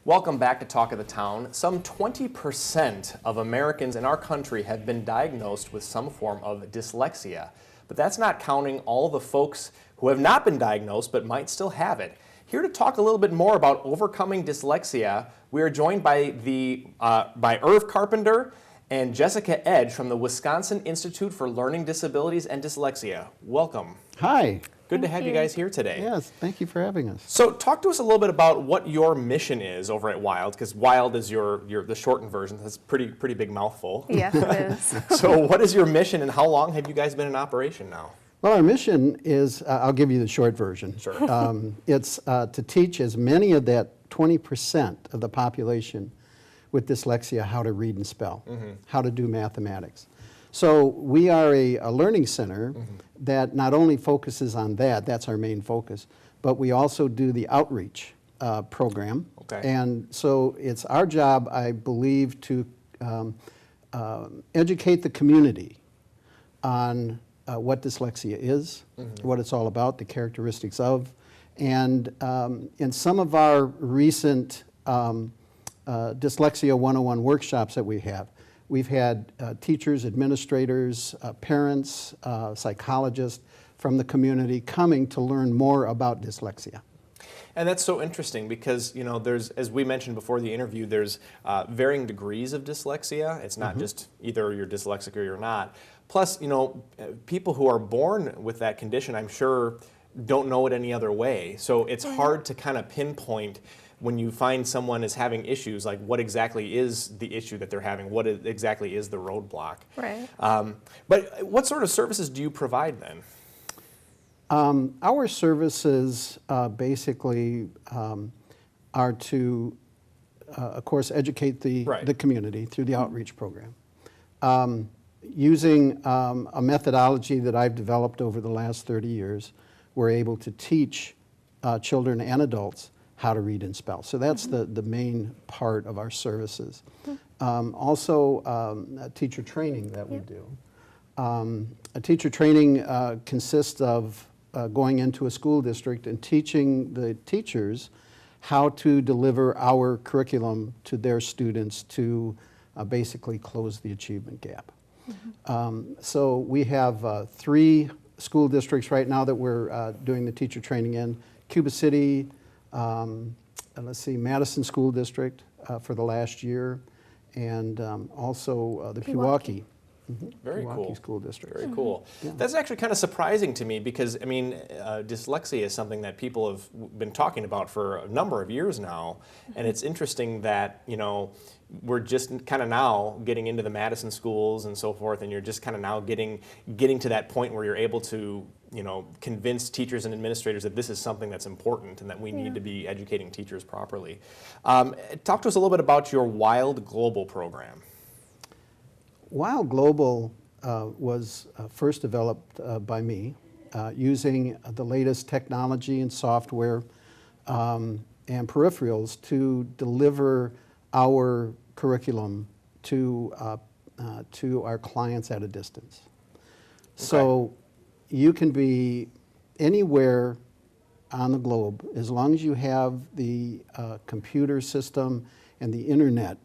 Welcome back to Talk of the Town. Some 20% of Americans in our country have been diagnosed with some form of dyslexia. But that's not counting all the folks who have not been diagnosed but might still have it. Here to talk a little bit more about overcoming dyslexia, we are joined by Ervin Carpenter and Jessica Edge from the Wisconsin Institute for Learning Disabilities and Dyslexia. Welcome. Hi. Good to have you guys here today. Yes, thank you for having us. So talk to us a little bit about what your mission is over at WILD, because WILD is the shortened version. That's a pretty big mouthful. Yes, it is. So what is your mission and how long have you guys been in operation now? Well, our mission is, I'll give you the short version. Sure. It's to teach as many of that 20% of the population with dyslexia how to read and spell, how to do mathematics. So we are a learning center that not only focuses on that, that's our main focus, but we also do the outreach program. Okay. And so it's our job, I believe, to educate the community on what dyslexia is, what it's all about, the characteristics of, and in some of our recent Dyslexia 101 workshops that we have, we've had teachers, administrators, parents, psychologists from the community coming to learn more about dyslexia. And that's so interesting because, you know, there's, as we mentioned before the interview, there's varying degrees of dyslexia. It's not just either you're dyslexic or you're not. Plus, you know, people who are born with that condition, I'm sure, don't know it any other way. So it's hard to kind of pinpoint when you find someone is having issues, like what exactly is the issue that they're having, what exactly is the roadblock. Right. But what sort of services do you provide then? Our services basically are to, of course, educate the community through the outreach program. Using a methodology that I've developed over the last 30 years, we're able to teach children and adults how to read and spell. So that's the main part of our services. Also, teacher training that we do. A teacher training consists of going into a school district and teaching the teachers how to deliver our curriculum to their students to basically close the achievement gap. So we have 3 school districts right now that we're doing the teacher training in. Cuba City, let's see, Madison School District for the last year, and also the Pewaukee. Very Pewaukee cool. School District. Very cool. Yeah. That's actually kind of surprising to me because, I mean, dyslexia is something that people have been talking about for a number of years now, and it's interesting that, you know, we're just kind of now getting into the Madison schools and so forth, and you're just kind of now getting to that point where you're able to, you know, convince teachers and administrators that this is something that's important and that we need to be educating teachers properly. Talk to us a little bit about your WILD Global program. WILD Global was first developed by me using the latest technology and software and peripherals to deliver our curriculum to our clients at a distance. So you can be anywhere on the globe as long as you have the computer system and the internet.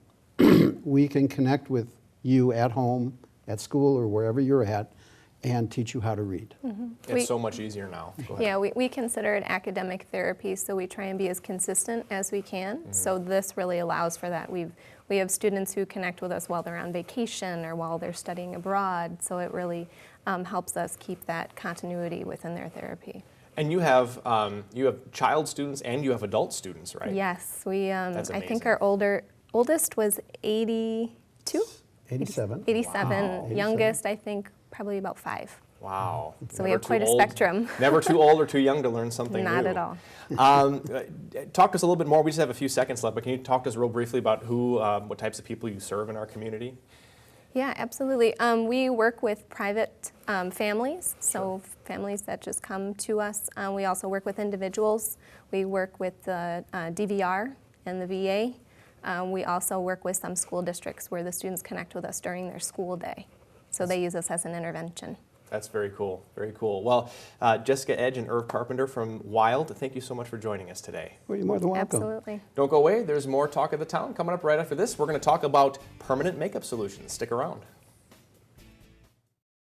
We can connect with you at home, at school, or wherever you're at, and teach you how to read. It's so much easier now. Yeah, we consider it academic therapy, so we try and be as consistent as we can. So this really allows for that. We have students who connect with us while they're on vacation or while they're studying abroad, so it really helps us keep that continuity within their therapy. And you have child students and you have adult students, right? Yes, we. That's amazing. I think our oldest was 82. 87. 87. Wow. Youngest, I think, probably about 5. Wow. So we have quite a spectrum. Never too old or too young to learn something new. Not at all. Talk to us a little bit more. We just have a few seconds left, but can you talk to us real briefly about what types of people you serve in our community? Yeah, absolutely. We work with private families, so families that just come to us. We also work with individuals. We work with the DVR and the VA. We also work with some school districts where the students connect with us during their school day. So they use us as an intervention. That's very cool, very cool. Well, Jessica Edge and Irv Carpenter from Wild, thank you so much for joining us today. Well, you're more than welcome. Absolutely. Don't go away, there's more Talk of the Town coming up right after this. We're going to talk about permanent makeup solutions. Stick around.